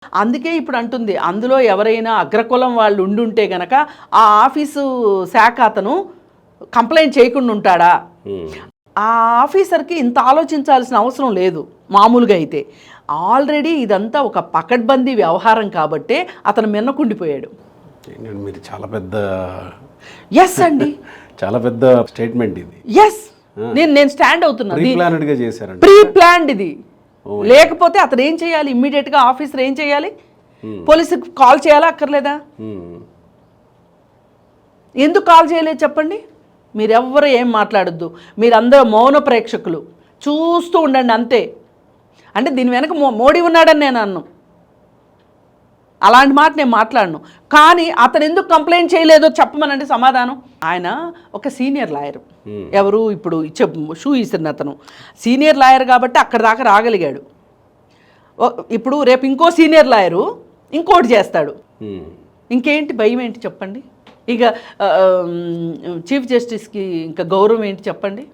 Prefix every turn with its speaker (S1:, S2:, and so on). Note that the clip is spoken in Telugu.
S1: అందుకే ఇప్పుడు అంటుంది, అందులో ఎవరైనా అగ్రకులం వాళ్ళు ఉండుంటే గనక ఆ ఆఫీసు శాఖ అతను కంప్లైంట్ చేయకుండా ఉంటాడా? ఆ ఆఫీసర్కి ఇంత ఆలోచించాల్సిన అవసరం లేదు మామూలుగా అయితే. ఆల్రెడీ ఇదంతా ఒక పకడ్బందీ వ్యవహారం కాబట్టే అతను మిన్నకుండిపోయాడు.
S2: మీరు చాలా పెద్ద
S1: ఎస్ అండి,
S2: చాలా పెద్ద స్టేట్మెంట్ ఇది.
S1: ఎస్, నేను స్టాండ్ అవుతున్నా.
S2: ప్లానెడ్గా చేశారండి,
S1: ప్రీ ప్లాన్డ్ ఇది. లేకపోతే అతను ఏం చేయాలి? ఇమ్మీడియట్గా ఆఫీసర్ ఏం చేయాలి? పోలీసుకి కాల్ చేయాలా అక్కర్లేదా? ఎందుకు కాల్ చేయలేదు చెప్పండి? మీరెవ్వరు ఏం మాట్లాడొద్దు, మీరందరూ మౌన ప్రేక్షకులు, చూస్తూ ఉండండి అంతే. అంటే దీని వెనక మోడీ ఉన్నాడని నేను అన్ను, అలాంటి మాట నేను మాట్లాడను. కానీ అతను ఎందుకు కంప్లైంట్ చేయలేదో చెప్పమనండి సమాధానం. ఆయన ఒక సీనియర్ లాయర్, ఎవరు ఇప్పుడు షూ ఇస్తున్న అతను సీనియర్ లాయర్ కాబట్టి అక్కడ దాకా రాగలిగాడు. ఇప్పుడు రేపు ఇంకో సీనియర్ లాయరు ఇంకోటి చేస్తాడు, ఇంకేంటి భయం ఏంటి చెప్పండి? ఇక చీఫ్ జస్టిస్కి ఇంకా గౌరవం ఏంటి చెప్పండి?